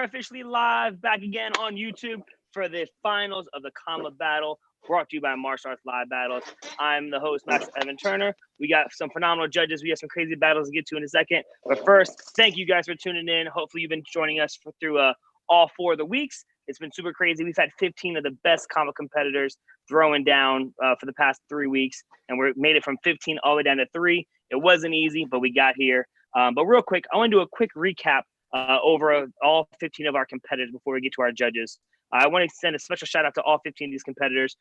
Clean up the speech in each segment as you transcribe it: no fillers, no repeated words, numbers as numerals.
officially live back again on YouTube for the finals of the Comma Battle, brought to you by Martial Arts Live Battles. I'm the host, Master Evan Turner. We got some phenomenal judges. We have some crazy battles to get to in a second. But first, thank you guys for tuning in. Hopefully you've been joining us through all 4 of the weeks. It's been super crazy. We've had 15 of the best Comma competitors throwing down for the past 3 weeks, and we made it from 15 all the way down to 3. It wasn't easy, but we got here. But real quick, I want to do a quick recap over all 15 of our competitors before we get to our judges. I want to send a special shout out to all 15 of these competitors: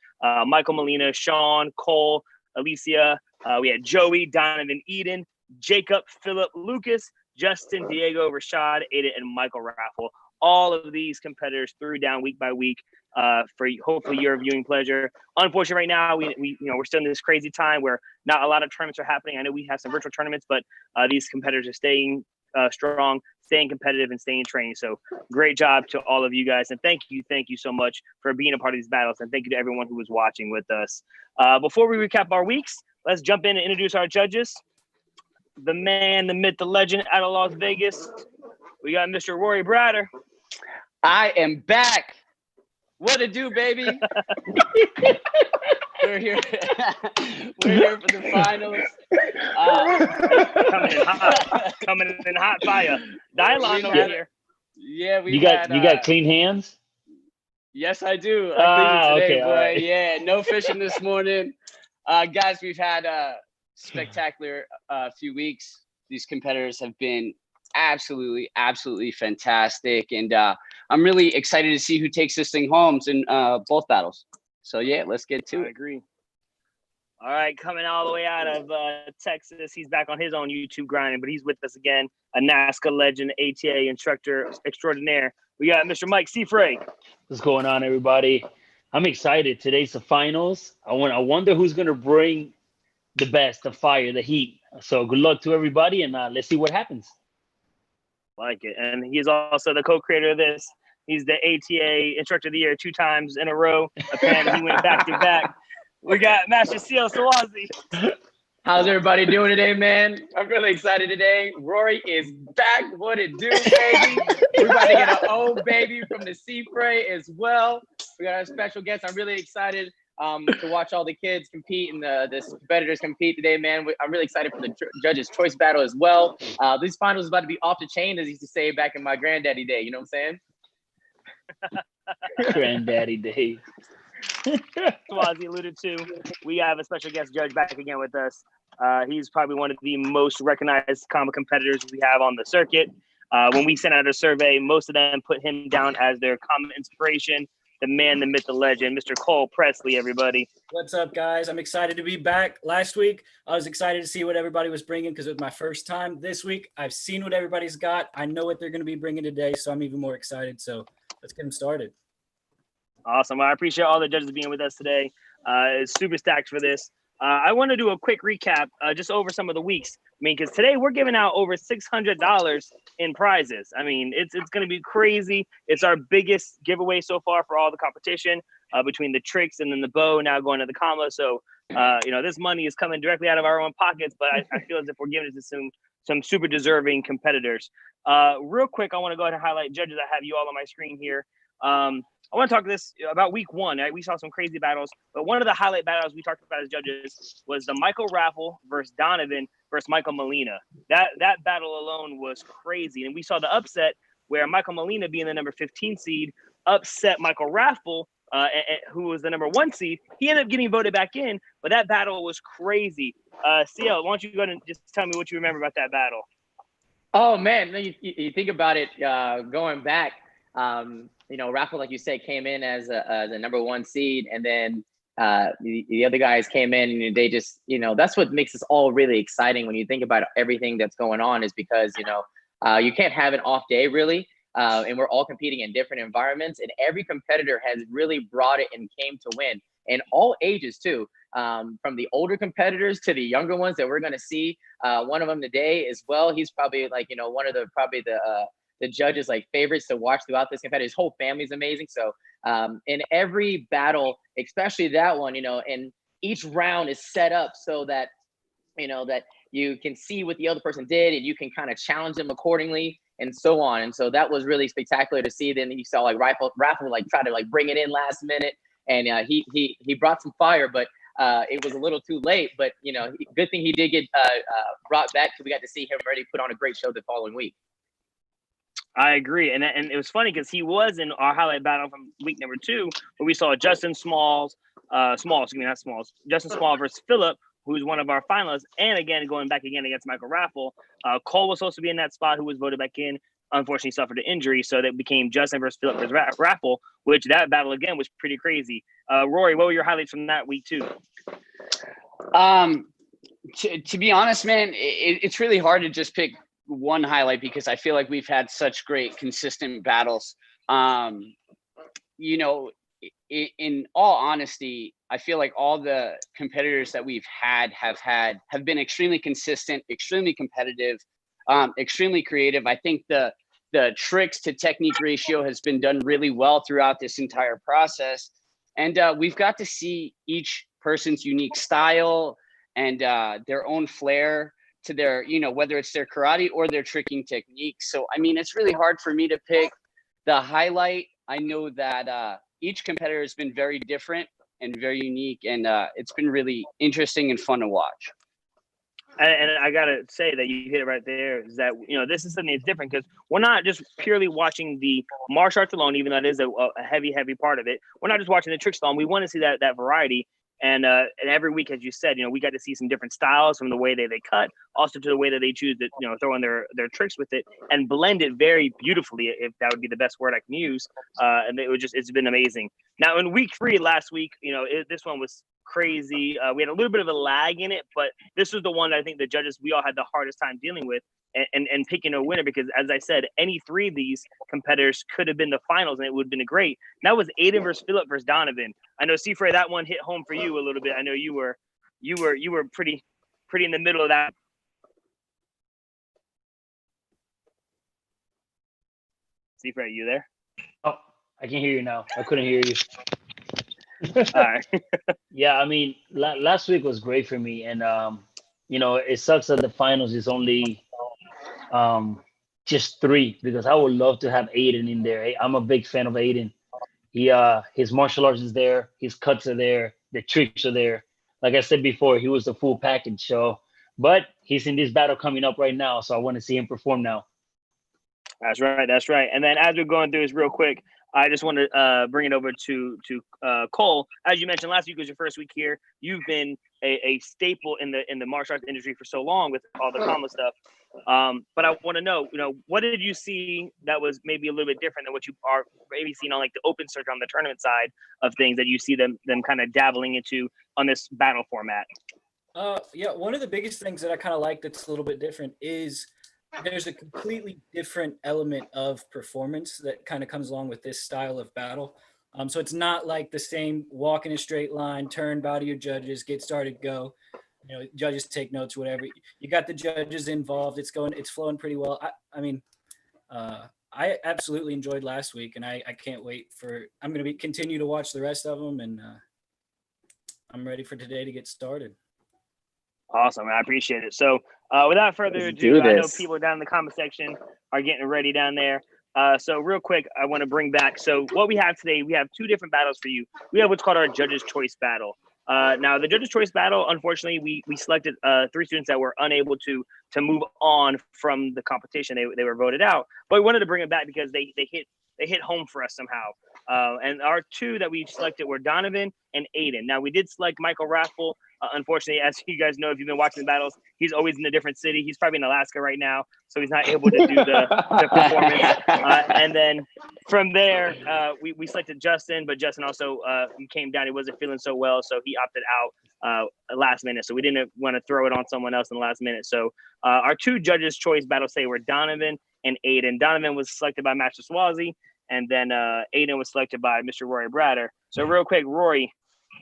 Michael Molina, Sean, Cole, Alicia. We had Joey, Donovan, Aidan, Jacob, Phillip, Lucas, Justin, Diego, Rashad, Aidan, and Michael Raffle. All of these competitors threw down week by week for hopefully your viewing pleasure. Unfortunately, right now we're still in this crazy time where not a lot of tournaments are happening. I know we have some virtual tournaments, but these competitors are staying strong, staying competitive, and staying trained. So great job to all of you guys, and thank you so much for being a part of these battles, and thank you to everyone who was watching with us. Before we recap our weeks, let's jump in and introduce our judges. The man, the myth, the legend out of Las Vegas. We got Mr. Rory Bratter. I am back. What to do, baby? We're here. We're here for the finals. Coming in hot fire. Dylon over here. Yeah, you got clean hands. Yes, I do. I cleaned it today, okay, boy. right. Yeah, no fishing this morning. Guys, we've had a spectacular few weeks. These competitors have been absolutely fantastic, and I'm really excited to see who takes this thing home in both battles. So yeah, let's get to it. I agree. All right, coming all the way out of Texas, he's back on his own YouTube grinding, but he's with us again, a NASCAR legend, ATA instructor extraordinaire. We got Mr. Mike Cifre. What's going on, everybody? I'm excited. Today's the finals. I wonder who's gonna bring the best, the fire, the heat. So good luck to everybody, and let's see what happens. Like it. And he's also the co-creator of this. He's the ATA Instructor of the Year 2 times in a row. Apparently, he went back to back. We got Master Ciel Solwazi. How's everybody doing today, man? I'm really excited today. Rory is back. What it do, baby? We're about to get an old baby from the Cifre as well. We got a special guest. I'm really excited to watch all the kids compete and the competitors compete today, man. I'm really excited for the judges' choice battle as well. These finals is about to be off the chain, as he used to say back in my granddaddy day. You know what I'm saying? Granddaddy days. Solwazi alluded to, we have a special guest judge back again with us. He's probably one of the most recognized Comma competitors we have on the circuit. When we sent out a survey, most of them put him down as their Comma inspiration. The man, the myth, the legend, Mr. Cole Presley, everybody. What's up, guys? I'm excited to be back. Last week, I was excited to see what everybody was bringing because it was my first time. This week, I've seen what everybody's got. I know what they're going to be bringing today, so I'm even more excited. So let's get them started. Awesome. I appreciate all the judges being with us today. It's super stacked for this. I want to do a quick recap just over some of the weeks. I mean, because today we're giving out over $600 in prizes. I mean, it's going to be crazy. It's our biggest giveaway so far for all the competition between the tricks and then the bow now going to the Comma. So, this money is coming directly out of our own pockets, but I feel as if we're giving it to some super deserving competitors. Real quick, I want to go ahead and highlight judges. I have you all on my screen here. I want to talk about week 1. Right? We saw some crazy battles, but one of the highlight battles we talked about as judges was the Michael Raffle versus Donovan versus Michael Molina. That battle alone was crazy, and we saw the upset where Michael Molina, being the number 15 seed, upset Michael Raffle, who was the number 1 seed. He ended up getting voted back in, but that battle was crazy. Ciel, why don't you go ahead and just tell me what you remember about that battle? Oh man, you think about it, going back. Raffle, like you said, came in as the number 1 seed, and then the other guys came in, and they just, that's what makes this all really exciting when you think about everything that's going on, is because, you can't have an off day really, and we're all competing in different environments, and every competitor has really brought it and came to win, in all ages too, from the older competitors to the younger ones that we're going to see. One of them today as well. He's probably like, one of the judges' like favorites to watch throughout this competition. His whole family's amazing. So in every battle, especially that one, and each round is set up so that, that you can see what the other person did, and you can kind of challenge them accordingly. and so on. And so that was really spectacular to see. Then you saw like Raffle like try to like bring it in last minute, and he brought some fire, but it was a little too late. But good thing he did get brought back, because we got to see him ready, put on a great show the following week. I agree, and it was funny because he was in our highlight battle from week number 2, where we saw Justin Smalls, Justin Small versus Phillip, who's one of our finalists, and again going back again against Michael Raffle. Cole was supposed to be in that spot, who was voted back in. Unfortunately, suffered an injury, so that became Justin versus Phillip versus Raffle, which that battle again was pretty crazy. Rory, what were your highlights from that week 2? To be honest, man, it's really hard to just pick one highlight, because I feel like we've had such great consistent battles. In all honesty, I feel like all the competitors that we've have been extremely consistent, extremely competitive, extremely creative. I think the tricks to technique ratio has been done really well throughout this entire process, and we've got to see each person's unique style and their own flair to their, whether it's their karate or their tricking technique. So, I mean, it's really hard for me to pick the highlight. I know that each competitor has been very different and very unique, and it's been really interesting and fun to watch. And I gotta say that you hit it right there, is that this is something that's different, because we're not just purely watching the martial arts alone, even though that is a heavy part of it. We're not just watching the tricks alone. We want to see that variety. And every week, as you said, we got to see some different styles, from the way they cut, also to the way that they choose to throw in their tricks with it and blend it very beautifully, if that would be the best word I can use. And it's been amazing. Now in week 3 last week, this one was crazy. We had a little bit of a lag in it, but this was the one that I think the judges, we all had the hardest time dealing with and picking a winner, because as I said, any 3 of these competitors could have been the finals and it would have been great. And that was Aidan versus Phillip versus Donovan. I know, Cifre, that one hit home for you a little bit. I know you were pretty in the middle of that. Cifre, are you there? Oh, I can hear you now. I couldn't hear you. All right. Yeah, I mean, last week was great for me, and it sucks that the finals is only just 3, because I would love to have Aidan in there. I'm a big fan of Aidan. His martial arts is there, his cuts are there, the tricks are there. Like I said before, he was the full package. So, but he's in this battle coming up right now, so I want to see him perform now. That's right. And then as we're going through this real quick, I just want to bring it over to Cole. As you mentioned, last week was your first week here. You've been a staple in the martial arts industry for so long with all the combo stuff. But I want to know, what did you see that was maybe a little bit different than what you are maybe seeing on like the open circuit, on the tournament side of things, that you see them kind of dabbling into on this battle format? Yeah, one of the biggest things that I kind of like that's a little bit different is there's a completely different element of performance that kind of comes along with this style of battle. So it's not like the same walk in a straight line, turn, bow to your judges, get started, go. Judges take notes, whatever. You got the judges involved. It's flowing pretty well. I absolutely enjoyed last week, and I can't wait I'm going to continue to watch the rest of them, and I'm ready for today to get started. Awesome. I appreciate it. So without further ado, I know people down in the comment section are getting ready down there. So real quick, I want to bring back, so what we have today, we have 2 different battles for you. We have what's called our Judges' Choice Battle. Now, the Judges' Choice Battle, unfortunately, we selected 3 students that were unable to move on from the competition. They were voted out, but we wanted to bring it back because they hit home for us somehow. And our 2 that we selected were Donovan and Aidan. Now, we did select Michael Raffle. Unfortunately, as you guys know, if you've been watching the battles, he's always in a different city. He's probably in Alaska right now, so he's not able to do the performance. And then from there, we selected Justin, but Justin also came down. He wasn't feeling so well, so he opted out last minute. So we didn't want to throw it on someone else in the last minute. So our 2 judges' choice battles say were Donovan and Aidan. Donovan was selected by Master Solwazi, and then Aidan was selected by Mr. Rory Bratter. So real quick, Rory,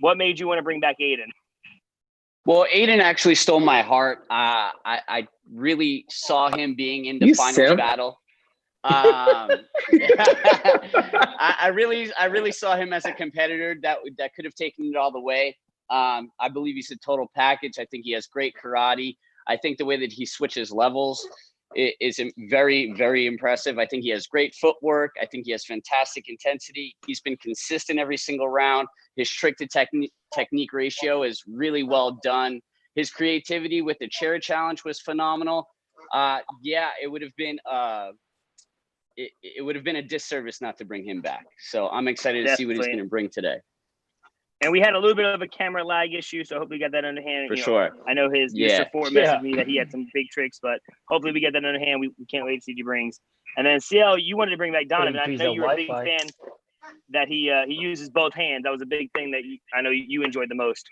what made you want to bring back Aidan? Well, Aidan actually stole my heart. I really saw him being in the finals battle. I really saw him as a competitor that could have taken it all the way. I believe he's a total package. I think he has great karate. I think the way that he switches levels is very, very impressive. I think he has great footwork. I think he has fantastic intensity. He's been consistent every single round. His trick to technique ratio is really well done. His creativity with the chair challenge was phenomenal. Yeah, it would have been it would have been a disservice not to bring him back. So I'm excited to see what he's going to bring today. And we had a little bit of a camera lag issue, so hopefully we got that under hand. For sure. I know his Mr. Ford messaged me that he had some big tricks, but hopefully we get that under hand. We can't wait to see what he brings. And then Ciel, you wanted to bring back Donovan. I know you were a big fan that he uses both hands. That was a big thing that I know you enjoyed the most.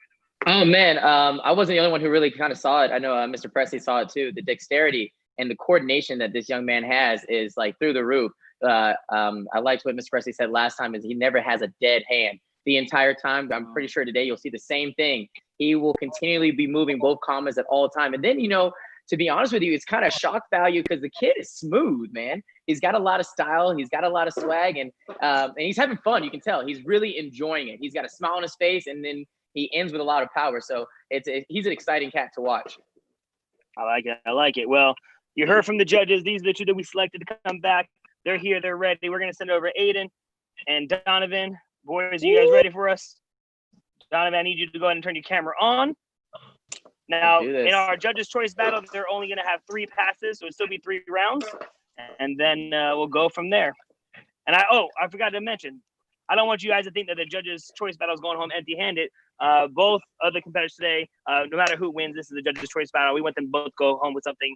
Oh man, I wasn't the only one who really kind of saw it. I know Mr. Presley saw it too. The dexterity and the coordination that this young man has is like through the roof. I liked what Mr. Presley said last time is he never has a dead hand the entire time. I'm pretty sure today you'll see the same thing. He will continually be moving both commas at all time. And then, to be honest with you, it's kind of shock value because the kid is smooth, man. He's got a lot of style. He's got a lot of swag, and he's having fun. You can tell he's really enjoying it. He's got a smile on his face, and then he ends with a lot of power. So he's an exciting cat to watch. I like it. I like it. Well, you heard from the judges. These are the two that we selected to come back. They're here. They're ready. We're going to send over Aidan and Donovan. Boys, are you guys ready for us? Donovan, I need you to go ahead and turn your camera on. Now, in our judges' choice battle, they're only going to have 3 passes, so it'll still be 3 rounds, and then we'll go from there. And I forgot to mention, I don't want you guys to think that the judges' choice battle is going home empty-handed. Both of the competitors today, no matter who wins, this is the judges' choice battle. We want them both to go home with something.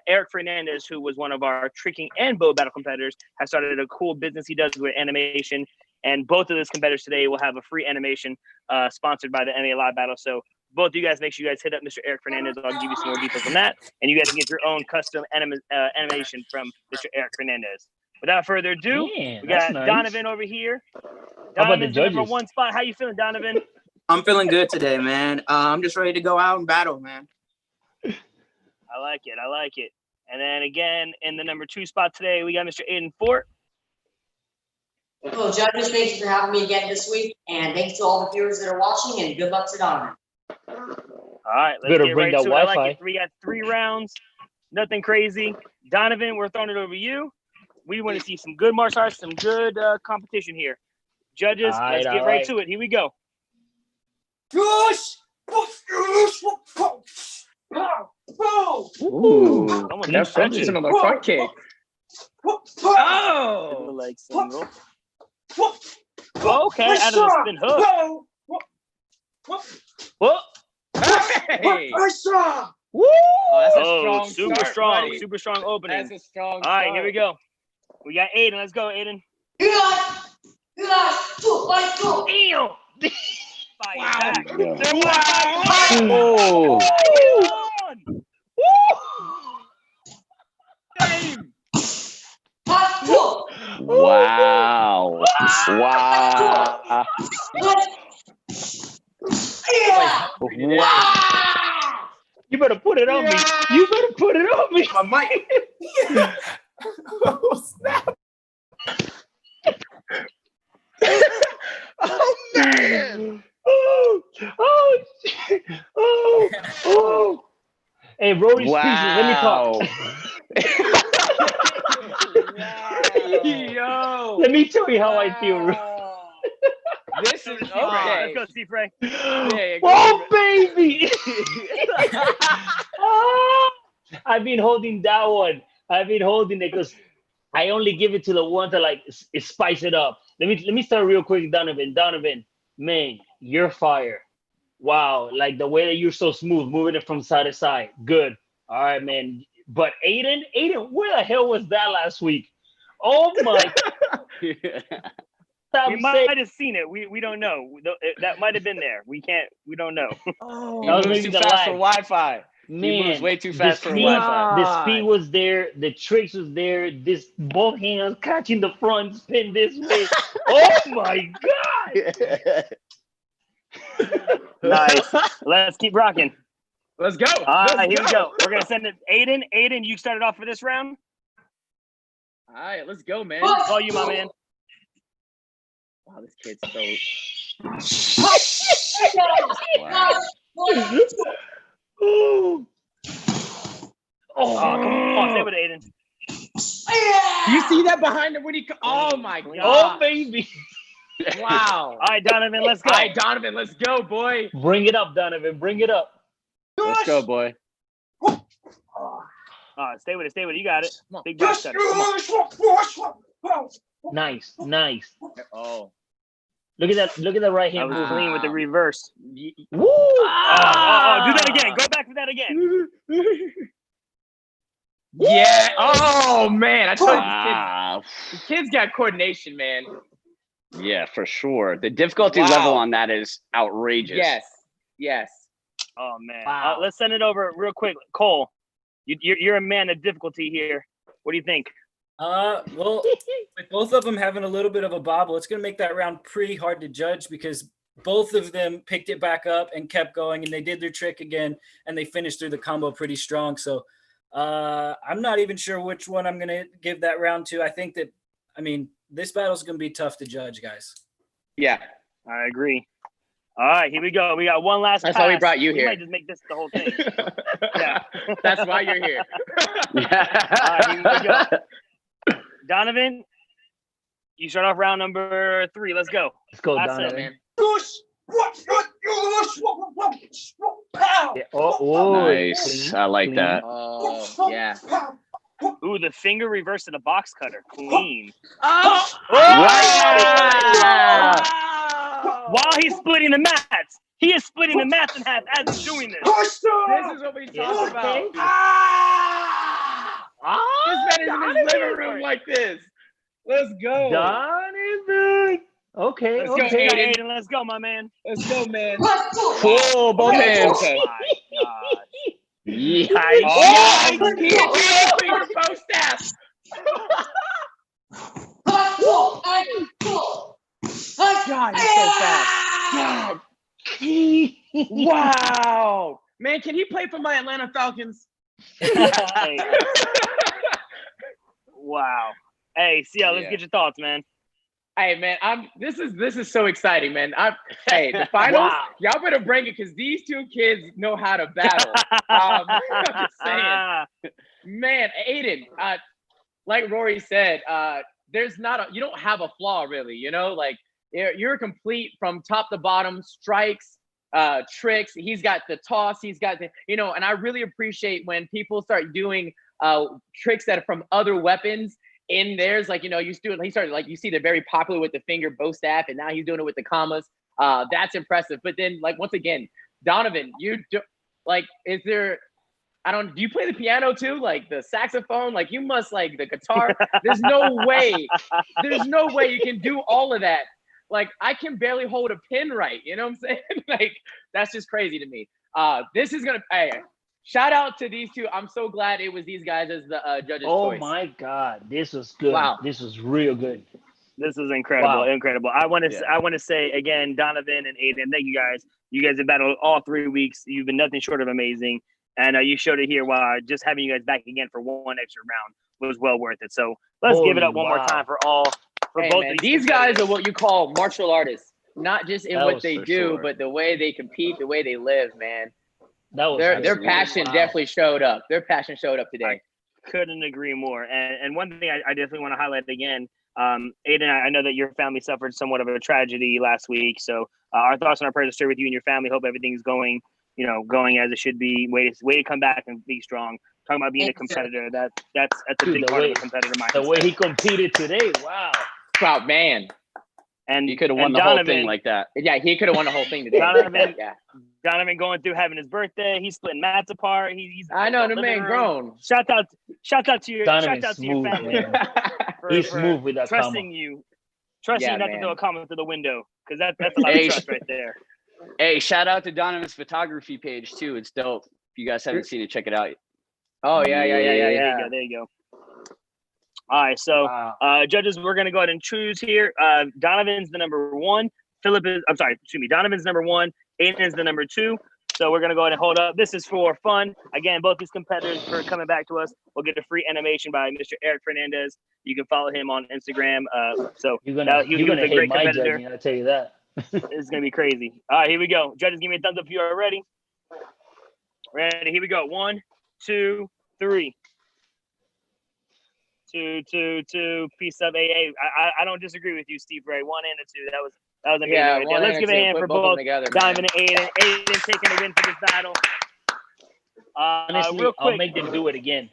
Eric Fernandez, who was one of our tricking and bow battle competitors, has started a cool business he does with animation. And both of those competitors today will have a free animation sponsored by the MMA Live Battle. So both of you guys, make sure you guys hit up Mr. Eric Fernandez. I'll give you some more details on that. And you guys can get your own custom animation from Mr. Eric Fernandez. Without further ado, we got Donovan over here. Donovan's in number 1 spot. How you feeling, Donovan? I'm feeling good today, man. I'm just ready to go out and battle, man. I like it. I like it. And then again, in the number 2 spot today, we got Mr. Aidan Fort. Well, judges, thank you for having me again this week, and thanks to all the viewers that are watching, and good luck to Donovan. All right, let's get right to it. I like it. We got 3 rounds, nothing crazy. Donovan, we're throwing it over to you. We want to see some good martial arts, some good competition here. Judges, let's get right to it. Here we go. Ooh, that's punching on the front kick. Oh, leg single. Okay, out of the spin hook. Whoa. Hey. Woo! That's a strong super start, strong, buddy. super strong opening. That's a strong All right, start. here we go. We got Aidan. Let's go, Aidan. Ew. Wow. Oh. Wow. Wow. Wow. You better put it on me. You better put it on me. My mic. Oh, snap. Oh, man. Oh, shit. Oh. Hey, Rory's pieces. Let me talk. Yo. Let me tell you how I feel. This is okay. Let's go, Cifre. Yeah, Oh, baby. I've been holding that one. I've been holding it because I only give it to the ones that like spice it up. Let me start real quick, Donovan. Donovan, man, you're fire. Wow, like the way that you're so smooth, moving it from side to side. Good. All right, man. But Aidan, where the hell was that last week? Oh my! We might have seen it. We don't know. That might have been there. We don't know. Oh, he moves too fast for Wi-Fi. Man, he moves way too fast for Wi-Fi. The speed was there. The tricks was there. This both hands catching the front spin this way. Oh my God! Nice. Let's keep rocking. Let's go. All right, here we go. We're gonna send it. Aidan, you started off for this round. All right, let's go, man. It's all you, my man. Wow, this kid's so. Oh. Oh, come on, stay with Aidan. Do you see that behind him when he? Oh my Clean. god! Oh, baby. Wow! All right, Donovan, let's go. All right, Donovan, let's go, boy. Bring it up, Donovan. Bring it up. Let's go, boy. Stay with it. Stay with it. You got it. Big box cutter. Come on. Nice. Nice. Oh. Look at that. Look at the right I hand was move. clean with the reverse. Woo! Do that again. Go back to that again. Yeah. Oh man, I told you Wow. these kids got coordination, man. Yeah, for sure. The difficulty Wow. level on that is outrageous. Yes. Yes. Oh man. Wow. Let's send it over real quick. Cole, you're a man of difficulty here. What do you think? Well, with both of them having a little bit of a bobble, it's going to make that round pretty hard to judge because both of them picked it back up and kept going, and they did their trick again, and they finished through the combo pretty strong. So I'm not even sure which one I'm going to give that round to. I think that, this battle is going to be tough to judge, guys. Yeah. I agree. All right, here we go. We got one last That's pass. why we brought you We here. might just make this the whole thing. Yeah. That's why you're here. All right, here we go. Donovan, you start off round number 3. Let's go. Let's go, Last set, Donovan. man. Yeah. Oh, Nice. I like that. Oh yeah. Ooh, the finger reverse to the box cutter. Clean. Oh. Wow. While he's splitting the mats. He is splitting the mats in half as he's doing this. This is what we talk about. This man is in his living room like this. Let's go. Donovan. Okay. Let's go, Okay. Aidan. Let's go, my man. Let's go, man. Whoa, both hands. Okay. My God. Yikes. Oh, he hit you finger post staff. God, he's so fast. God. Wow. Man, can he play for my Atlanta Falcons? Hey. Wow. Hey, Ciel, let's Yeah. get your thoughts, man. Hey man, this is so exciting, man. Hey, the finals, Wow. y'all better bring it because these two kids know how to battle. I'm just saying. Man, Aidan, like Rory said, you don't have a flaw really, like you're complete from top to bottom, strikes, tricks. He's got the toss, he's got the, and I really appreciate when people start doing tricks that are from other weapons in theirs. Like, he started, like, you see they're very popular with the finger bow staff, and now he's doing it with the commas. That's impressive. But then, like, once again, Donovan, do you play the piano too? Like the saxophone? Like you must, like the guitar. There's no way you can do all of that. Like I can barely hold a pin right. You know what I'm saying? Like that's just crazy to me. This is gonna, hey, shout out to these two. I'm so glad it was these guys as the judges' choice. Oh my God, this was good. Wow. This was real good. This is incredible. Wow. Incredible. I want to say again, Donovan and Aidan, thank you guys. You guys have battled all 3 weeks. You've been nothing short of amazing. And you showed it here while just having you guys back again for one extra round was well worth it. So let's give it up one more time for both Man, of these guys are what you call martial artists, not just in That what was they for do, sure. but the way they compete, the way they live, man. That was Their absolutely passion wow. definitely showed up. Their passion showed up today. Couldn't agree more. And one thing I definitely want to highlight again, Aidan, I know that your family suffered somewhat of a tragedy last week. So our thoughts and our prayers are with you and your family. Hope everything's going as it should be. Way to come back and be strong. Talking about being a competitor, that's a Dude, big part of a competitor mindset. The way he competed today, wow. Wow, man. And You could have won the Donovan, whole thing like that. Yeah, he could have won the whole thing today. Donovan, Yeah. Donovan going through having his birthday. He's splitting mats apart. He's I know in the living man room. grown. Shout out to your Donovan's smooth, family. man. for- He's for smooth with that trusting you not man. to throw a comment through the window, because that's a lot of Hey, trust right there. Hey, shout out to Donovan's photography page too. It's dope. If you guys haven't seen it, check it out. Oh, yeah. There you go. All right, so Wow. judges, we're gonna go ahead and choose here. Donovan's the number 1. Donovan's number 1. Aidan is the number 2. So we're gonna go ahead and hold up. This is for fun. Again, both these competitors for coming back to us will get a free animation by Mr. Eric Fernandez. You can follow him on Instagram. So You're gonna he was a hate great my competitor. judging, I'll tell you that. It's gonna be crazy. All right, here we go. Judges, give me a thumbs up if you are ready. Ready? Here we go. 1, 2, 3. 2. Peace up, AA. I don't disagree with you, Steve Ray. 1 and a 2. That was amazing. Yeah, Right there. 1 Let's and give a 2. hand Put for both of them both together, Donovan man. and Aidan. Aidan taking the win for this battle. Honestly, Real I'll quick, make them do it again.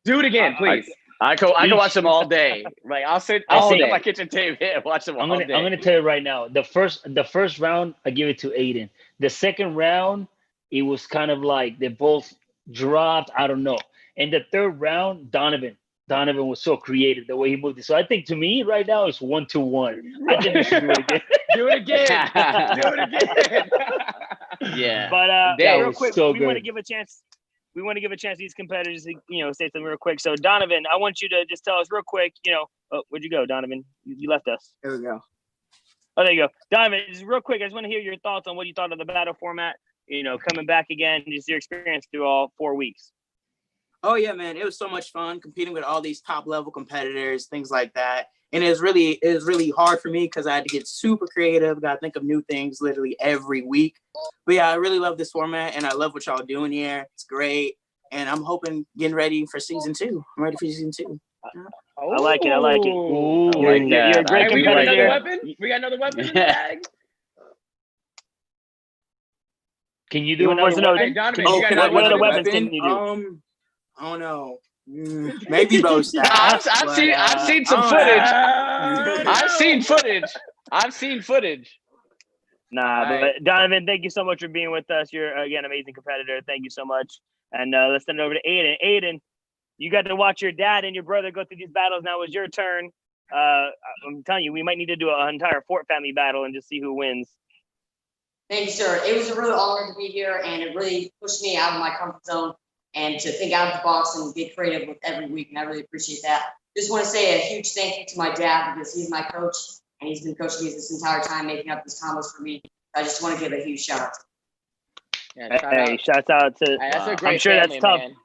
Do it again, please. I can watch them all day. Like I'll sit All at day. my kitchen table and watch them all day. I'm gonna tell you right now. The first round, I give it to Aidan. The second round, it was kind of like they both dropped. I don't know. And the third round, Donovan was so creative the way he moved it. So I think to me right now it's 1-1. I think we should do it again. Do it again. Do it again. Yeah. but That real was quick, so we want to good. give a chance. We want to give a chance to these competitors to, say something real quick. So Donovan, I want you to just tell us real quick, where'd you go, Donovan? You left us. There we go. Oh, there you go. Donovan, just real quick, I just want to hear your thoughts on what you thought of the battle format, coming back again, just your experience through all 4 weeks. Oh yeah, man, it was so much fun competing with all these top level competitors, things like that. And it was really hard for me because I had to get super creative, got to think of new things literally every week. But yeah, I really love this format and I love what y'all doing here. It's great. And I'm getting ready for season 2. I'm ready for season 2. I like it. I like it. Ooh. I like that. You're a great Hey, we got another competitor. weapon? We got another weapon in the bag? Can you You do want another to know? one? Hey, Donovan, Oh, you got can I another what other weapon? weapons can you do? I don't know. Maybe both I've stats. seen some footage. I've seen footage. Nah, All but Donovan, thank you so much for being with us. You're, again, amazing competitor. Thank you so much. And let's send it over to Aidan. Aidan, you got to watch your dad and your brother go through these battles. Now it's your turn. I'm telling you, we might need to do an entire Fort family battle and just see who wins. Thank you, sir. It was a real honor to be here, and it really pushed me out of my comfort zone and to think out of the box and get creative with every week, and I really appreciate that. Just want to say a huge thank you to my dad because he's my coach, and he's been coaching me this entire time, making up these combos for me. I just want to give a huge shout out. Yeah, Shouts out to. That's a great I'm sure family, that's tough man.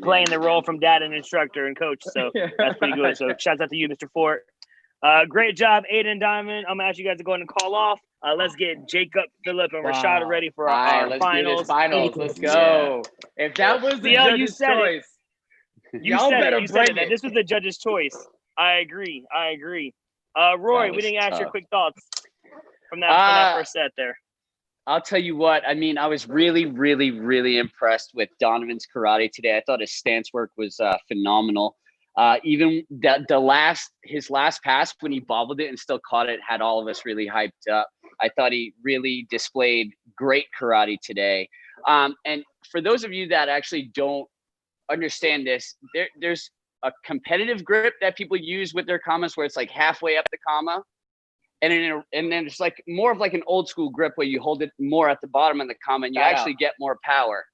playing the role from dad and instructor and coach. So that's pretty good. So shouts out to you, Mr. Fort. Great job, Aidan, Diamond. I'm gonna ask you guys to go ahead and call off. Let's get Jacob, Phillip, and Rashad ready for All right, our let's finals. do this finals. Let's go. If that was the Ciel, you judge's said it. choice, You y'all said better it. You said bring it. it. This was the judge's choice. I agree. Rory, we was didn't ask your tough. quick thoughts from that first set there. I'll tell you what. I mean, I was really, really, really impressed with Donovan's karate today. I thought his stance work was phenomenal. Even his last pass when he bobbled it and still caught it had all of us really hyped up. I thought he really displayed great karate today. And for those of you that actually don't understand this, there's a competitive grip that people use with their commas where it's like halfway up the comma. And then it's like more of like an old school grip where you hold it more at the bottom of the comma and you actually get more power.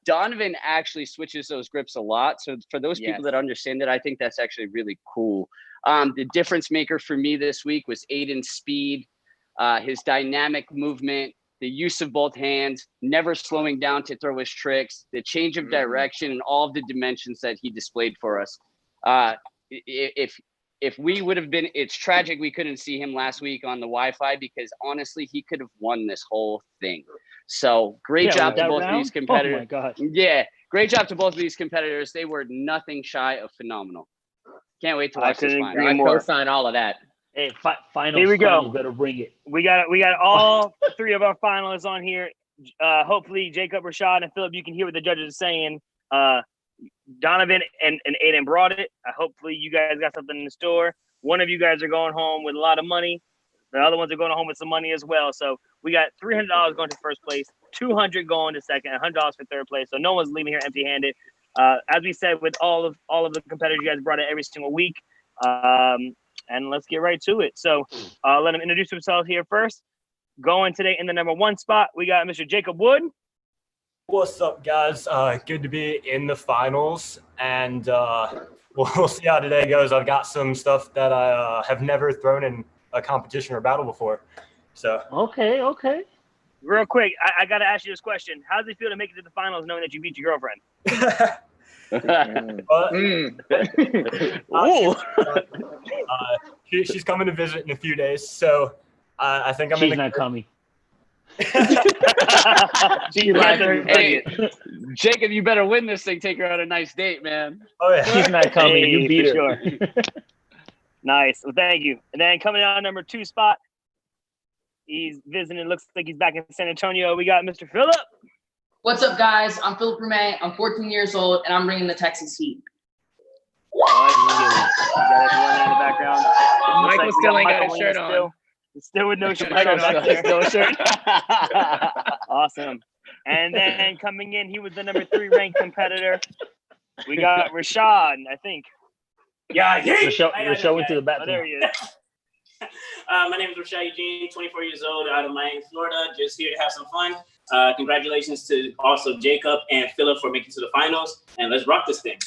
Donovan actually switches those grips a lot. So for those people that understand it, I think that's actually really cool. The difference maker for me this week was Aidan's speed, his dynamic movement, the use of both hands, never slowing down to throw his tricks, the change of direction, and all of the dimensions that he displayed for us. If we would have been, it's tragic we couldn't see him last week on the Wi-Fi because honestly, he could have won this whole thing. So great job to both of these competitors. Oh my God. Yeah, great job to both of these competitors. They were nothing shy of phenomenal. Can't wait to watch this couldn't final. I more. co-sign all of that. Hey, finals. Here we go. Finals, better bring it. We got all 3 of our finalists on here. Hopefully, Jacob, Rashad, and Phillip, you can hear what the judges are saying. Donovan and Aidan brought it. Hopefully, you guys got something in the store. One of you guys are going home with a lot of money. The other ones are going home with some money as well. So we got $300 going to first place, $200 going to second, $100 for third place. So no one's leaving here empty-handed. As we said, with all of the competitors, you guys brought it every single week. And let's get right to it. So let them introduce themselves here first. Going today in the number 1 spot, we got Mr. Jacob Wood. What's up, guys? Good to be in the finals, and we'll see how today goes. I've got some stuff that I have never thrown in a competition or battle before. So Okay. Real quick, I got to ask you this question. How does it feel to make it to the finals knowing that you beat your girlfriend? She's coming to visit in a few days, so I think I'm She's not coming. She likes her. Hey, Jacob, you better win this thing. Take her on a nice date, man. Oh yeah. She's not coming. Hey, You beat her. for sure. Nice. Well, thank you. And then coming on number 2 spot, he's visiting. Looks like he's back in San Antonio. We got Mr. Phillip. What's up, guys? I'm Phillip Brumme. I'm 14 years old, and I'm bringing the Texas Heat. Michael still ain't got his shirt on. Still with no shirt Michael on back there. still shirt. Awesome. And then coming in, he was the number 3 ranked competitor. We got Rashad, I think. Yeah, Rashad went to the Oh, bathroom. there he is. My name is Rashad Eugene, 24 years old, out of Miami, Florida. Just here to have some fun. Congratulations to also Jacob and Phillip for making it to the finals. And let's rock this thing.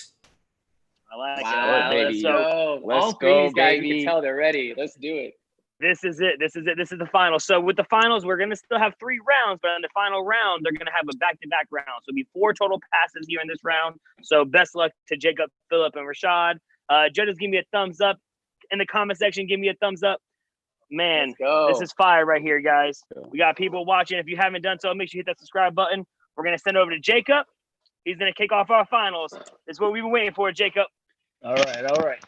I like Wow, it. let's So go. Let's All three of go, these guys, you baby. can tell they're ready. Let's do it. this is it. This is the final. So with the finals, we're gonna still have 3 rounds, but in the final round, they're gonna have a back-to-back round. So it'll be 4 total passes here in this round. So best luck to Jacob, Phillip, and Rashad. Judges, give me a thumbs up in the comment section. Give me a thumbs up. Man, Let's go. this is fire right here, guys. We got people watching. If you haven't done so, make sure you hit that subscribe button. We're gonna send over to Jacob. He's gonna kick off our finals. This is what we've been waiting for, Jacob. All right.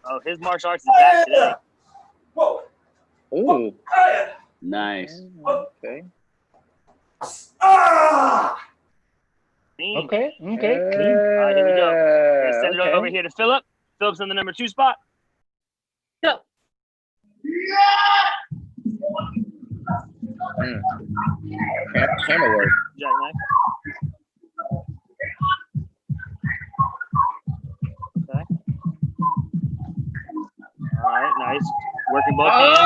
Oh, his martial arts is back today. Ooh. Nice. Okay. Clean. Okay. All right, here we go. We're gonna send it Okay. over here to Phillip. Phillip's in the number 2 spot. Go. Camera work. Jackknife. Okay. All right, nice. Working both hands.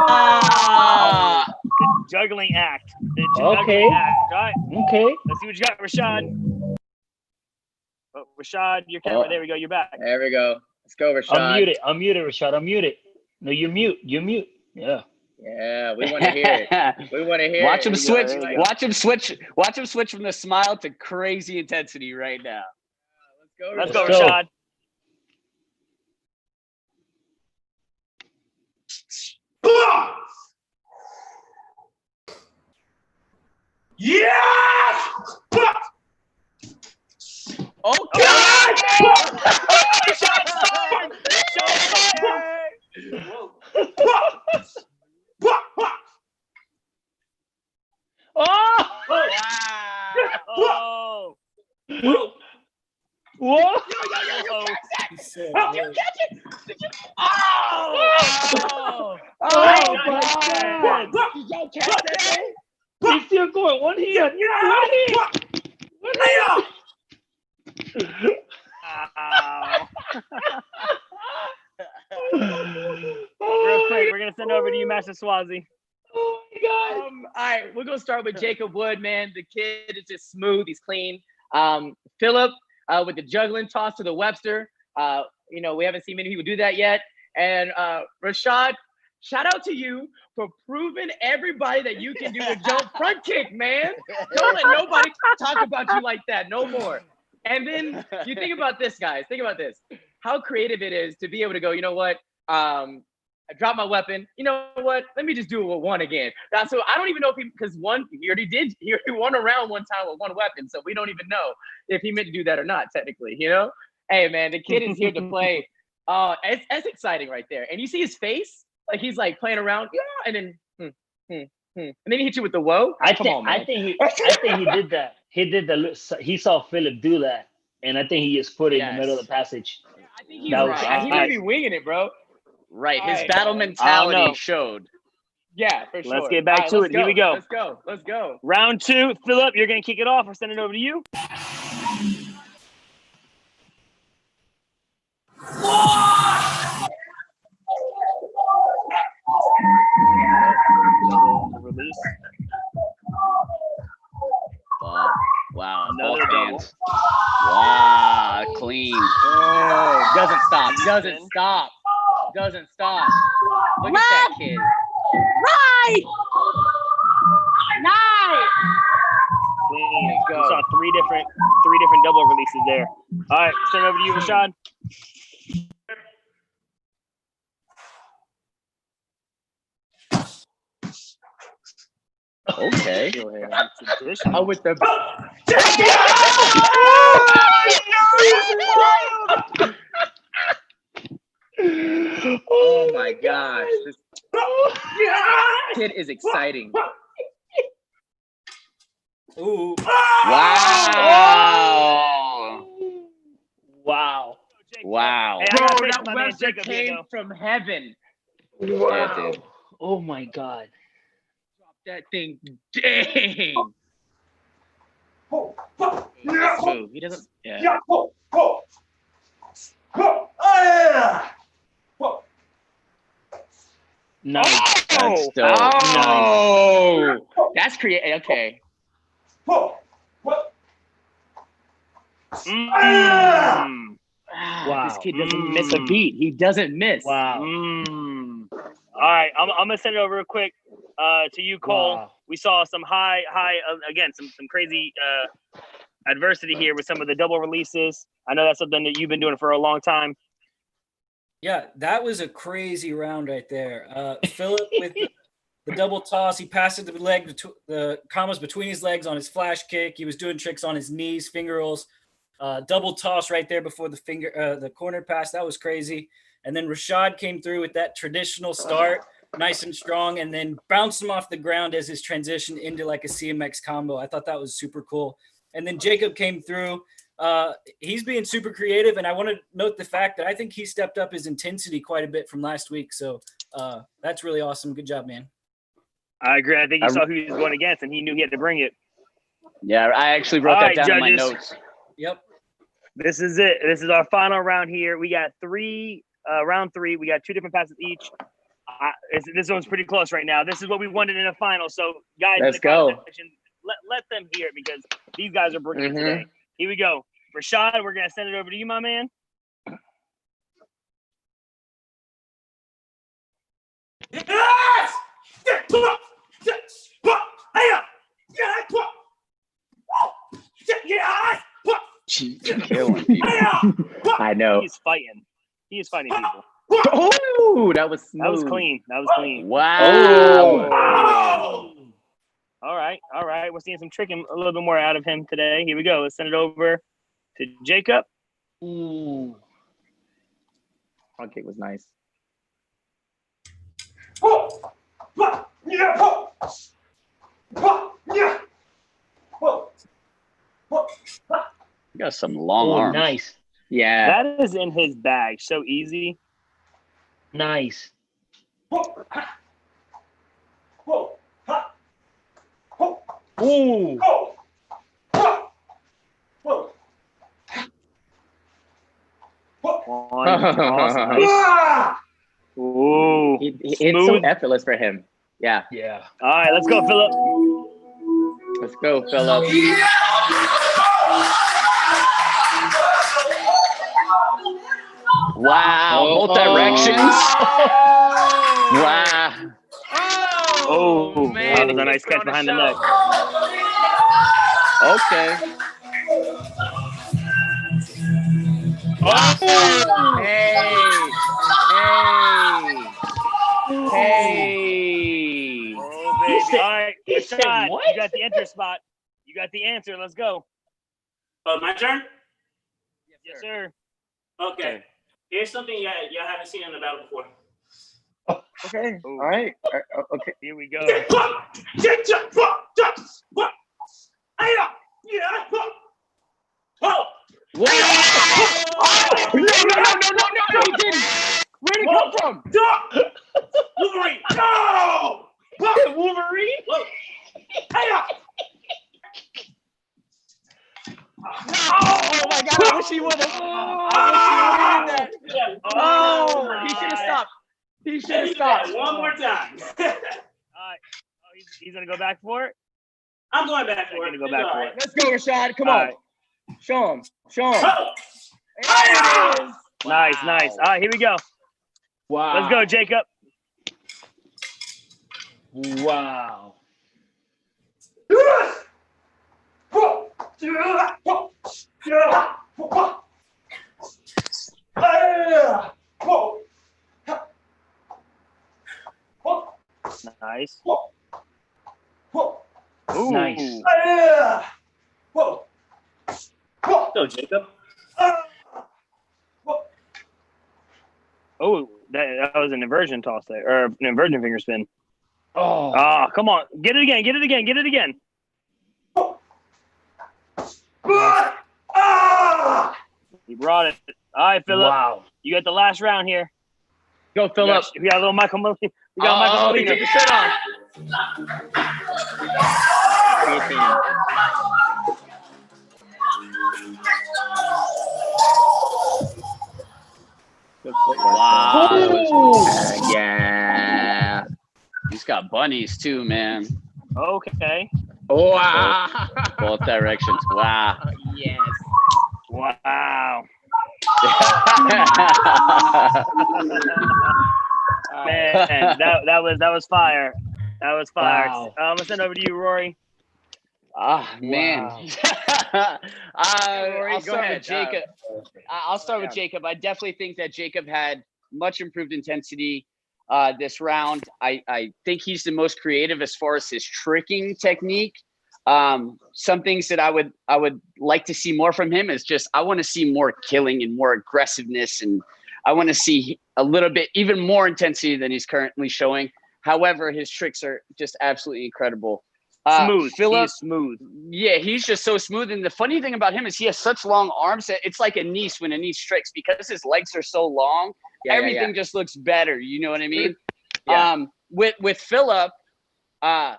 Ah! The juggling act. The juggling Okay. act. All right, Okay. let's see what you got, Rashad. Oh, Rashad, your camera. Oh. There we go. You're back. There we go. Let's go, Rashad. Unmute it, Rashad. Unmute it. No, you're mute. Yeah. Yeah, we want to hear it. We want to hear Watch it. him There you go, switch. there you go. Watch him switch. Watch him switch from the smile to crazy intensity right now. Let's Let's go, go. Rashad. Okay. Oh! Oh. What? He said, Oh, you "Whoa." catch it? Did you? Oh! Oh Oh, my God. God! Did y'all catch that thing? He's still going. One hit. One hit. Ow. Oh Real my quick, we're gonna send over to you, Master Swazi. Oh my God. All right, we're gonna start with Jacob Wood, man. The kid is just smooth. He's clean. Phillip with the juggling toss to the Webster. We haven't seen many people do that yet. And Rashad, shout out to you for proving everybody that you can do a jump front kick, man. Don't let nobody talk about you like that no more. And then you think about this, guys. Think about this. How creative it is to be able to go, you know what? I dropped my weapon. You know what? Let me just do it with one again. So I don't even know if because he already won a round one time with one weapon. So we don't even know if he meant to do that or not, technically, Hey, man, the kid is here to play. It's exciting right there. And you see his face? Like he's like playing around. Yeah, and then and then he hit you with the whoa. I Come think on, man. I think he did that. He saw Phillip do that, and I think he just put it in the middle of the passage. I think he's That was right. He may be winging it, bro. Right. His Alright, battle man. I don't know. mentality showed. Yeah, for sure. Let's get back to Alright, it. Here we go. Let's go. Round 2, Phillip, you're gonna kick it off. We're sending it over to you. Release. Wow. Another Both double. hands. Wow. Clean. Oh, doesn't stop. Look at that kid. Right. Nice. Clean. Let's We go. saw three different double releases there. All right, send it over to you, Rashad. Okay. Oh, with the. Oh my gosh! This kid is exciting. Ooh. Wow! Wow. Wow! Hey, I gotta Bro, face that my man Webster Jacob here, came though. from heaven. Wow. Oh my God. Drop that thing. Dang. Let's move. He doesn't. Yeah. Nice. That's dope. Nice. That's creative. Okay. Wow. This kid doesn't miss a beat. He doesn't miss. Wow. All right, I'm gonna send it over real quick to you, Cole. Wow. We saw some high again, some crazy adversity here with some of the double releases. I know that's something that you've been doing for a long time. Yeah, that was a crazy round right there. Phillip with the double toss. He passed it the combos between his legs on his flash kick. He was doing tricks on his knees, finger rolls. Double toss right there before the corner pass. That was crazy. And then Rashad came through with that traditional start, nice and strong, and then bounced him off the ground as his transition into like a CMX combo. I thought that was super cool. And then Jacob came through. He's being super creative, and I want to note the fact that I think he stepped up his intensity quite a bit from last week. So that's really awesome. Good job, man. I agree. I think he saw who he was going against, and he knew he had to bring it. Yeah, I actually wrote that down in my judges. notes. Yep. This is it. This is our final round here. We got round three. We got two different passes each. This one's pretty close right now. This is what we wanted in a final. So, guys, Let's in the comment go. section, let them hear it because these guys are bringing it today. Here we go. Rashad, we're going to send it over to you, my man. Yes! Killing people. I know. He's fighting. He is fighting people. Oh, that was smooth. That was clean. That was clean. Wow. All right. We're seeing some tricking a little bit more out of him today. Here we go. Let's send it over to Jacob. Ooh. Front kick was nice. You got some long arms. Nice. Yeah. That is in his bag. So easy. Nice. Ooh. Nice. Ooh. It's so effortless for him. Yeah. Yeah. All right, let's go, Phillip. Let's go, Phillip. Wow, both directions. Wow. Oh, man, that was a nice catch behind the neck. Okay. Oh. Hey. Oh, baby. All right, Rashad, you got the enter spot. You got the answer. Let's go. My turn? Yes, sir. Okay. Here's something y'all haven't seen in the battle before. Okay. All right. Okay. Here we go. No, he didn't. Where did it come from? Wolverine! No! Wolverine? Oh my God! I wish he would have. Oh, he should have stopped. He should have stopped. One more time. All right. Oh, he's gonna go back for it. I'm going back for it. Go back for it. Let's go, Rashad. Come All on. right. Show him. Nice. All right, here we go. Wow. Let's go, Jacob. Wow. Whoa. Nice. Whoa. Ooh. Nice. Whoa. Go, Jacob. Oh, that was an inversion toss there, or an inversion finger spin. Oh. Ah, come on. Get it again. Get it again. Get it again. He brought it. All right, Phillip. Wow. You got the last round here. Go, Phillip. We got a little Michael Molina. We got Oh, Michael he Molina. took the shirt off. Wow. That was, Ooh. Yeah. he's got bunnies too, man. Okay. Wow. Both directions. Wow. Yes. Wow. Man, that was fire. That was fire. Wow. I'm gonna send over to you, Rory. Man. Wow. Rory, I'll go start ahead. with Jacob. I'll start with Jacob. I definitely think that Jacob had much improved intensity this round. I think he's the most creative as far as his tricking technique. Some things that I would like to see more from him is just I want to see more killing and more aggressiveness, and I want to see a little bit even more intensity than he's currently showing. However, his tricks are just absolutely incredible. Smooth. Phillip, He's smooth. yeah, he's just so smooth. And the funny thing about him is he has such long arms that it's like a niece when a niece tricks because his legs are so long. Everything just looks better. You know what I mean? Yeah. With Phillip, I've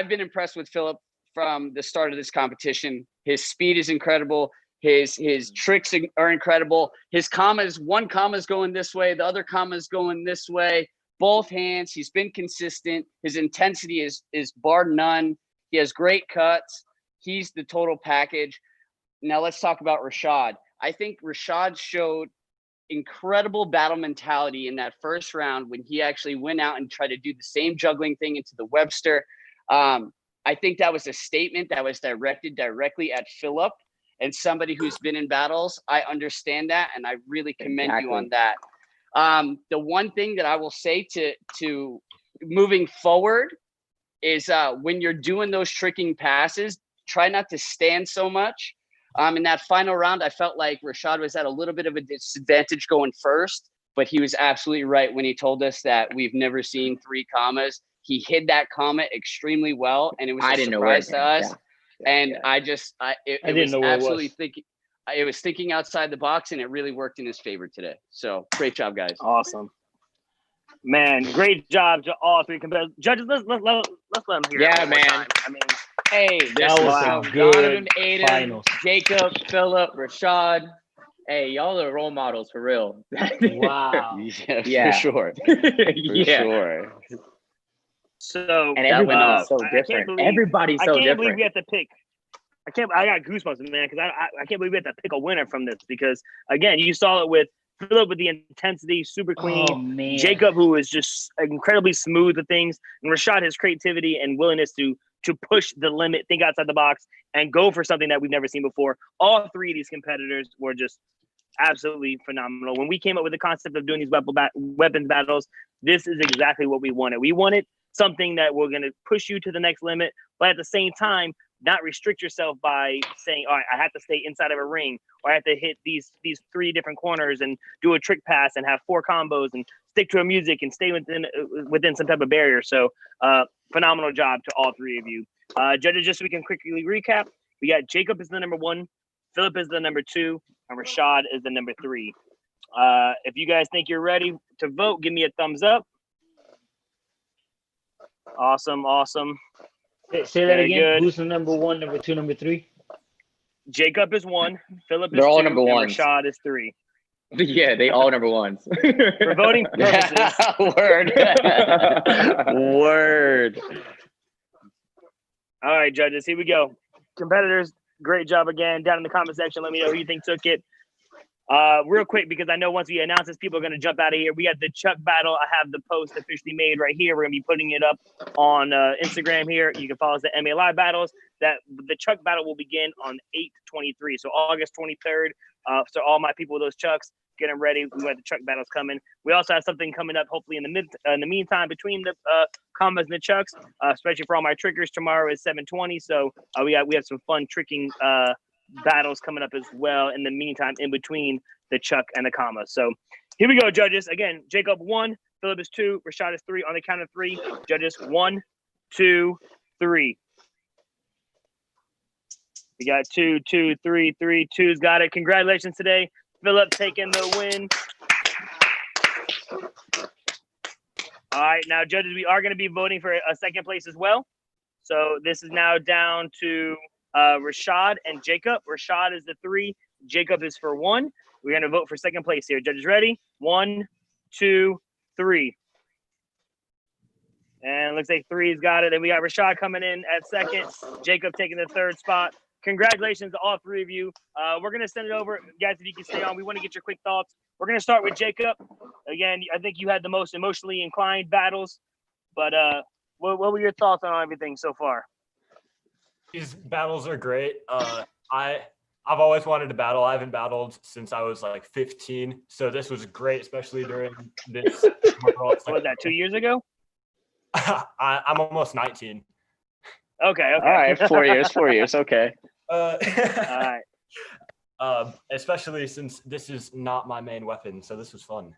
been impressed with Phillip from the start of this competition. His speed is incredible. His tricks are incredible. His commas, one comma's going this way, the other comma's going this way. Both hands. He's been consistent. His intensity is bar none. He has great cuts. He's the total package. Now let's talk about Rashad. I think Rashad showed incredible battle mentality in that first round when he actually went out and tried to do the same juggling thing into the Webster. I think that was a statement that was directed directly at Phillip and somebody who's been in battles. I understand that, and I really commend you on that. The one thing that I will say to moving forward is when you're doing those tricking passes, try not to stand so much. In that final round, I felt like Rashad was at a little bit of a disadvantage going first, but he was absolutely right when he told us that we've never seen 3 commas. He hid that comma extremely well, and it was a surprise to us. And it was absolutely thinking. It was thinking outside the box, and it really worked in his favor today. So great job, guys. Awesome. Man, great job to all 3 competitors. Judges, let's let them hear it. Yeah, man. Time. I mean, hey, That was a good Donovan, Aidan, finals. Jacob, Phillip, Rashad. Hey, y'all are role models for real. Wow. Yeah. For sure. For sure. so And everybody's so I can't different. believe- Everybody's so I can't believe different. we have to pick. I got goosebumps, man, because I can't believe we have to pick a winner from this because again, you saw it with Phillip with the intensity, super clean. Oh, man. Jacob, who is just incredibly smooth with things, and Rashad, his creativity and willingness to push the limit, think outside the box, and go for something that we've never seen before. All 3 of these competitors were just absolutely phenomenal. When we came up with the concept of doing these weapons battles, this is exactly what we wanted. We wanted something that we're going to push you to the next limit, but at the same time, not restrict yourself by saying, all right, I have to stay inside of a ring, or I have to hit these 3 different corners and do a trick pass and have 4 combos and stick to a music and stay within some type of barrier. So phenomenal job to all 3 of you. Judges, just so we can quickly recap, we got Jacob is the number 1, Phillip is the number 2, and Rashad is the number 3. If you guys think you're ready to vote, give me a thumbs up. Awesome. Say that Very again. good. Who's the number 1, number 2, number 3? Jacob is 1, Phillip is They're all 2, number and ones. Rashad is 3. Yeah, they all number 1s. For voting purposes. Word. All right, judges, here we go. Competitors, great job again. Down in the comment section, let me know who you think took it. Real quick, because I know once we announce this, people are going to jump out of here. We got the Chuck battle. I have the post officially made right here. We're going to be putting it up on Instagram here. You can follow us at MA Live Battles. That the Chuck battle will begin on 8/23, so August 23rd. So all my people with those Chucks, getting ready. We got the truck battles coming. We also have something coming up, hopefully in the meantime between the combos and the chucks, especially for all my trickers. Tomorrow is 7:20, so we have some fun tricking battles coming up as well. In the meantime, in between the chuck and the comma. So here we go, judges. Again, Jacob 1, Phillip is 2, Rashad is 3. On the count of 3, judges 1, 2, 3. We got 2, 2, 3, 3. 2's got it. Congratulations today, Phillip, taking the win. All right, now judges, we are going to be voting for a second place as well. So this is now down to Rashad and Jacob. Rashad is the 3. Jacob is for 1. We're going to vote for second place here. Judges ready? 1, 2, 3. And it looks like 3's got it. And we got Rashad coming in at second. Jacob taking the 3rd spot. Congratulations to all 3 of you. We're going to send it over. Guys, if you can stay on, we want to get your quick thoughts. We're going to start with Jacob. Again, I think you had the most emotionally inclined battles. But what were your thoughts on everything so far? These battles are great. I've always wanted to battle. I haven't battled since I was like 15. So this was great, especially during this. What was that, 2 years ago? I'm almost 19. Okay. All right, 4 years. Okay. All right. Especially since this is not my main weapon, so this was fun.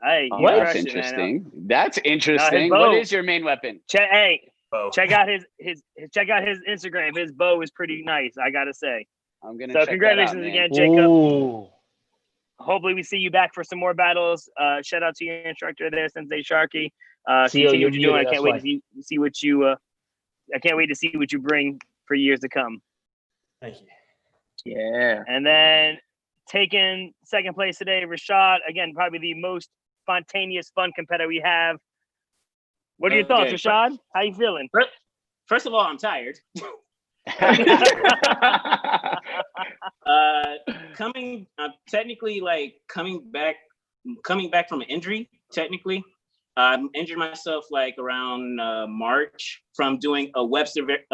Hey, That's interesting. That's interesting. What is your main weapon? Bow. Check out his Instagram. His bow is pretty nice, I gotta say. I'm gonna. So congratulations again, Jacob. Ooh. Hopefully we see you back for some more battles. Shout out to your instructor there, Sensei Sharky. Continue what you're doing. I can't wait to see what you. I can't wait to see what you bring for years to come. Thank you. Yeah. And then taking second place today, Rashad. Again, probably the most spontaneous, fun competitor we have. What are your thoughts, Rashad? How you feeling? First of all, I'm tired. Coming back from an injury, technically. I injured myself like around March from doing a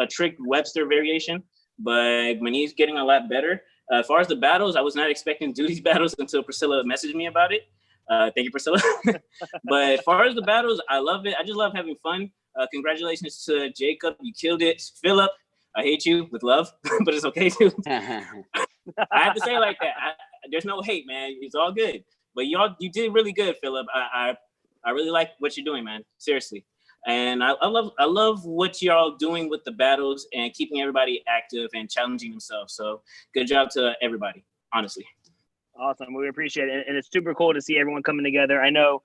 trick Webster variation, but my knee's getting a lot better. As far as the battles, I was not expecting to do these battles until Priscilla messaged me about it. Thank you, Priscilla. But as far as the battles, I love it. I just love having fun. Congratulations to Jacob. You killed it. Phillip, I hate you with love, but it's okay too. I have to say it like that. There's no hate, man. It's all good. But you did really good, Phillip. I really like what you're doing, man. Seriously. And I love what y'all doing with the battles and keeping everybody active and challenging themselves. So good job to everybody, honestly. Awesome. We appreciate it. And it's super cool to see everyone coming together. I know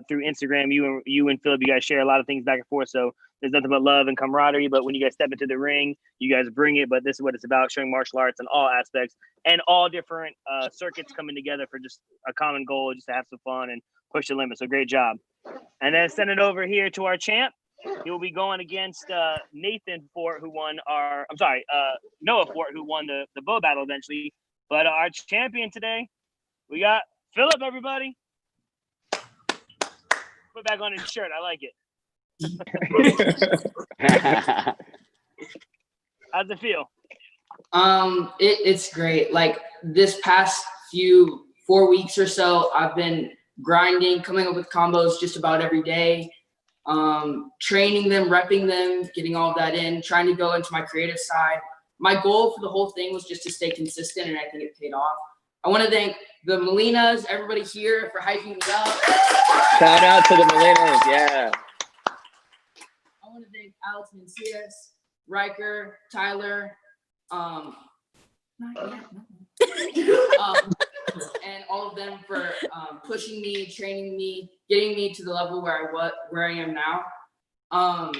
through Instagram, you and Phillip, you guys share a lot of things back and forth. So there's nothing but love and camaraderie. But when you guys step into the ring, you guys bring it. But this is what it's about, showing martial arts in all aspects and all different circuits coming together for just a common goal, just to have some fun and push the limit. So great job. And then send it over here to our champ. He will be going against Nathan Fort, Noah Fort, who won the bow battle eventually. But our champion today, we got Phillip, everybody. Put back on his shirt. I like it. How's it feel? It's great. Like this past 4 weeks or so, I've been grinding, coming up with combos just about every day, training them, repping them, getting all of that in, trying to go into my creative side. My goal for the whole thing was just to stay consistent, and I think it paid off. I want to thank the Molinas, everybody here, for hyping me up. Shout out to the Molinas, yeah. I want to thank Alex Mencias, Riker, Tyler, and all of them for pushing me, training me, getting me to the level where I am now. I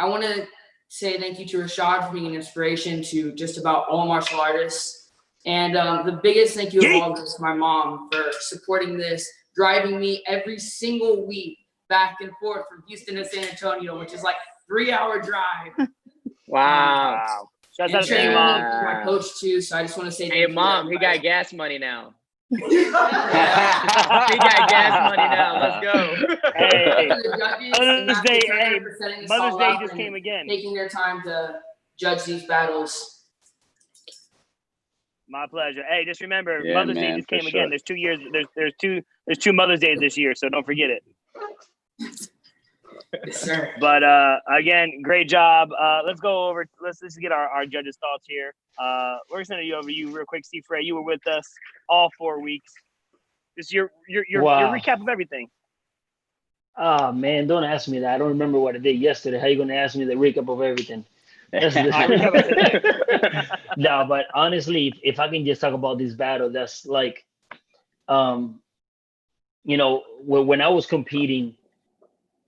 want to say thank you to Rashad for being an inspiration to just about all martial artists. And the biggest thank you of all is my mom for supporting this, driving me every single week back and forth from Houston to San Antonio, which is like a 3-hour drive. Wow. Shout out to your mom. My coach too. So I just want to say, hey mom, he got gas money now. He got gas money now. Let's go. Hey, Mother's Day just came again. Taking their time to judge these battles. My pleasure. Hey, just remember, Yeah, Mother's Day man, just for came again. sure. There's 2 years. There's two Mother's Days this year, so don't forget it. Yes, sir. But again, great job. Let's go over. Let's get our judges' thoughts here. We're gonna send you over you real quick, Cifre. You were with us all 4 weeks. This is your Wow. recap of everything. Oh man, don't ask me that. I don't remember what I did yesterday. How you gonna ask me the recap of everything? That's recap of today. No, but honestly, if I can just talk about this battle, that's like, you know, when I was competing,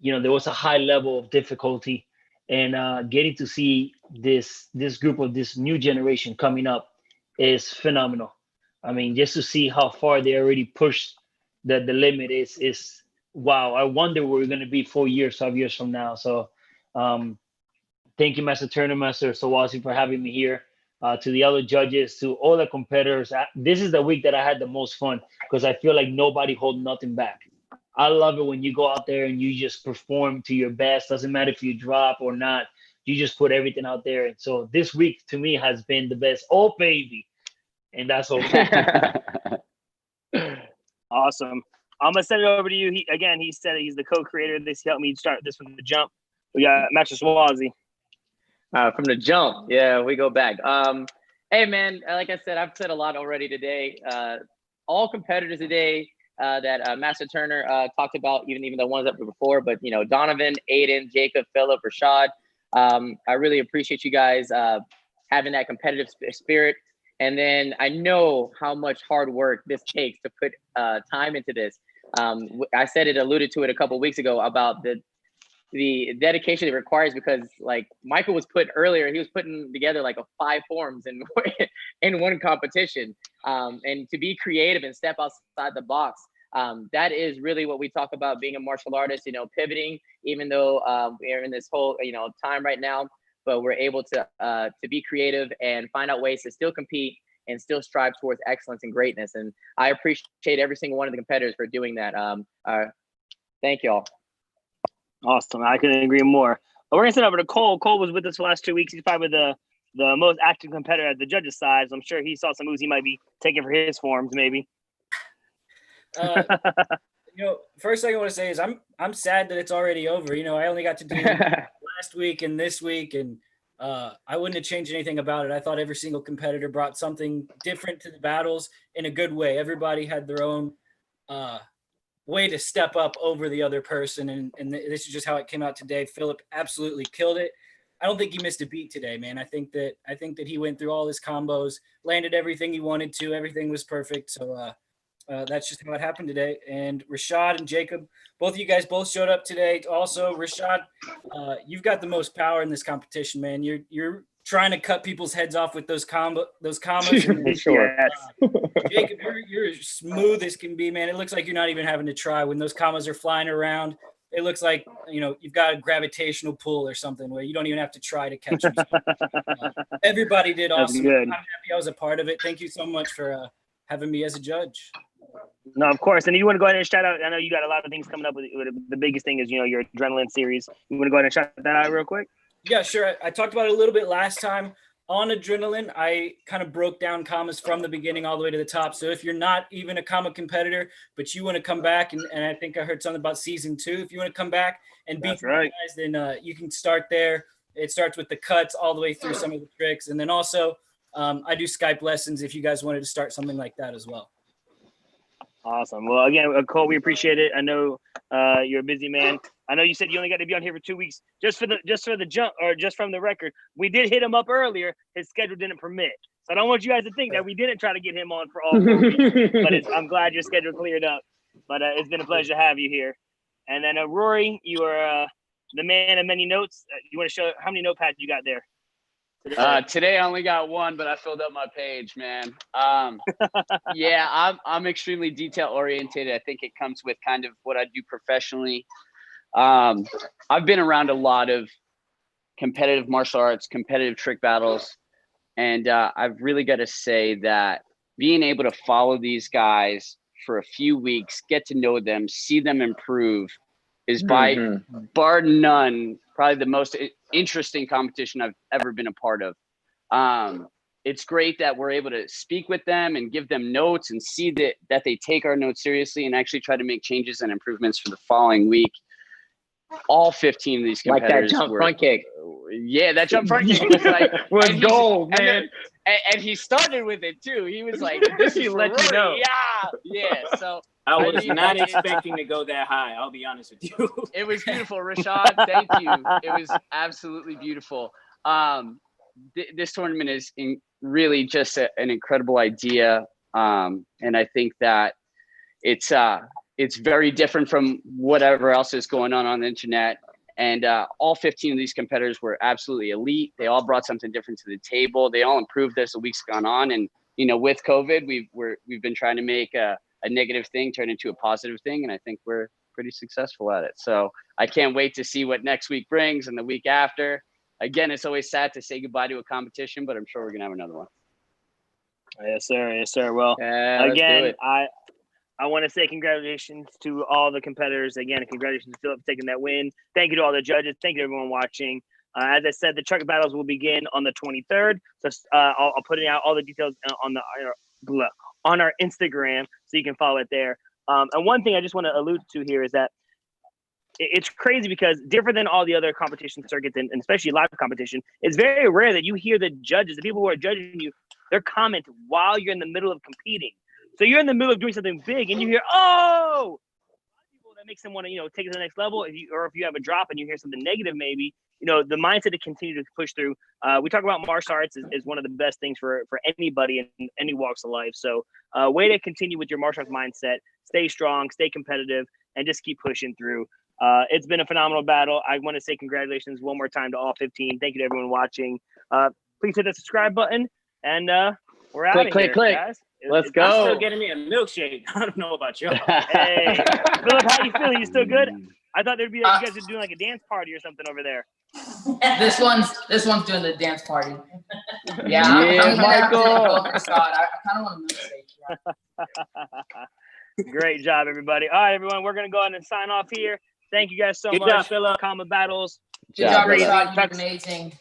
you know, there was a high level of difficulty, and getting to see this group of this new generation coming up is phenomenal. I mean, just to see how far they already pushed the limit is wow. I wonder where we're gonna be 4 years, 5 years from now. So thank you, Master Turner, Master Solwazi, for having me here. To the other judges, to all the competitors. This is the week that I had the most fun because I feel like nobody hold nothing back. I love it when you go out there and you just perform to your best. Doesn't matter if you drop or not. You just put everything out there. And so this week to me has been the best. Oh, baby. And that's okay. Awesome. I'm gonna send it over to you. He said he's the co-creator of this. He helped me start this from the jump. We got Master Solwazi. From the jump, yeah, we go back. Hey man, like I said, I've said a lot already today. All competitors today that Master Turner talked about, even the ones that were before, but you know, Donovan, Aidan, Jacob, Phillip, Rashad. I really appreciate you guys having that competitive spirit. And then I know how much hard work this takes to put time into this. I said it, alluded to it a couple of weeks ago about the dedication it requires, because like Michael was put earlier, he was putting together like 5 forms in one competition. And to be creative and step outside the box, that is really what we talk about being a martial artist, you know, pivoting, even though we're in this whole, you know, time right now, but we're able to be creative and find out ways to still compete and still strive towards excellence and greatness. And I appreciate every single one of the competitors for doing that. Thank y'all. Awesome. I couldn't agree more. But we're gonna send over to Cole. Cole was with us the last 2 weeks. He's probably the most active competitor at the judges' side. So I'm sure he saw some moves he might be taking for his forms, maybe. You know, first thing I want to say is I'm sad that it's already over. You know, I only got to do last week and this week, and I wouldn't have changed anything about it. I thought every single competitor brought something different to the battles in a good way. Everybody had their own way to step up over the other person, and this is just how it came out today. Phillip absolutely killed it. I don't think he missed a beat today, man. I think that he went through all his combos, landed everything he wanted to. Everything was perfect. So that's just how it happened today. And Rashad and Jacob, both of you guys both showed up today. Also, Rashad, you've got the most power in this competition, man. You're trying to cut people's heads off with those combos. Sure. Jacob, you're as smooth as can be, man. It looks like you're not even having to try when those combos are flying around. It looks like, you know, you've got a gravitational pull or something where you don't even have to try to catch them. Everybody did awesome. I'm happy I was a part of it. Thank you so much for having me as a judge. No, of course. And you want to go ahead and shout out, I know you got a lot of things coming up with the biggest thing is, you know, your adrenaline series. You want to go ahead and shout that out real quick? Yeah, sure. I talked about it a little bit last time. On adrenaline, I kind of broke down commas from the beginning all the way to the top. So if you're not even a comma competitor, but you want to come back, and I think I heard something about season 2. If you want to come back and beat the guys, then you can start there. It starts with the cuts all the way through some of the tricks. And then also I do Skype lessons if you guys wanted to start something like that as well. Awesome. Well, again, Cole, we appreciate it. I know you're a busy man. I know you said you only got to be on here for 2 weeks. Just for the jump, or just from the record, we did hit him up earlier. His schedule didn't permit. So I don't want you guys to think that we didn't try to get him on for all 4 weeks. But I'm glad your schedule cleared up. But it's been a pleasure to have you here. And then Rory, you are the man of many notes. You want to show how many notepads you got there? Today I only got 1, but I filled up my page, man. Yeah, I'm extremely detail oriented. I think it comes with kind of what I do professionally. I've been around a lot of competitive martial arts, competitive trick battles, and I've really got to say that being able to follow these guys for a few weeks, get to know them, see them improve, is by bar none probably the most interesting competition I've ever been a part of. it's great that we're able to speak with them and give them notes and see that they take our notes seriously and actually try to make changes and improvements for the following week. All 15 of these competitors Like that jump front kick. Yeah, that jump front kick was like was gold, man. And he started with it too. He was like, "This is let you know." Yeah. So I was not expecting to go that high. I'll be honest with you. it was beautiful, Rashad. Thank you. It was absolutely beautiful. This tournament is really just an incredible idea, and I think that it's very different from whatever else is going on the internet. And all 15 of these competitors were absolutely elite. They all brought something different to the table. They all improved as the weeks gone on. And with COVID, we've been trying to make a negative thing turn into a positive thing, and I think we're pretty successful at it. So I can't wait to see what next week brings and the week after. Again, it's always sad to say goodbye to a competition, but I'm sure we're gonna have another one. Yes, sir. Yes, sir. Well, again, I want to say congratulations to all the competitors. Again, congratulations to Phillip for taking that win. Thank you to all the judges. Thank you to everyone watching. As I said, the truck battles will begin on the 23rd. So I'll put out all the details on our Instagram, so you can follow it there. And one thing I just want to allude to here is that it's crazy because different than all the other competition circuits, and especially live competition, it's very rare that you hear the judges, the people who are judging you, their comment while you're in the middle of competing. So you're in the middle of doing something big, and you hear, "Oh!" A lot of people that makes them want to, take it to the next level. If you have a drop and you hear something negative, maybe the mindset to continue to push through. We talk about martial arts is one of the best things for anybody in any walks of life. So, way to continue with your martial arts mindset. Stay strong, stay competitive, and just keep pushing through. It's been a phenomenal battle. I want to say congratulations one more time to all 15. Thank you to everyone watching. Please hit the subscribe button, and we're out of here, guys. Let's go. I'm still getting me a milkshake. I don't know about y'all. Hey, Phillip, how you feeling? You still good? I thought there'd be you guys are doing like a dance party or something over there. This one's doing the dance party. I'm Michael. I kind of want a milkshake. Great job, everybody. All right, everyone, we're gonna go ahead and sign off here. Thank you guys so much. Good job, Phillip. Comma battles. Good job, Rashad. You're amazing.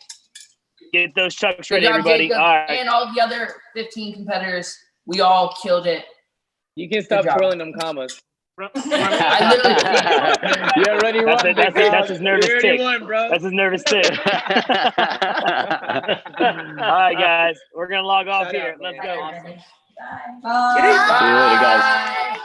Get those chucks Good ready, job, everybody. Jacob, all right. and all the other 15 competitors. We all killed it. You can stop twirling them commas. I literally. You already won. That's his nervous tick. Bro. That's his nervous tick. All right, guys, we're gonna log off here. Let's go. Bye. See you later, guys.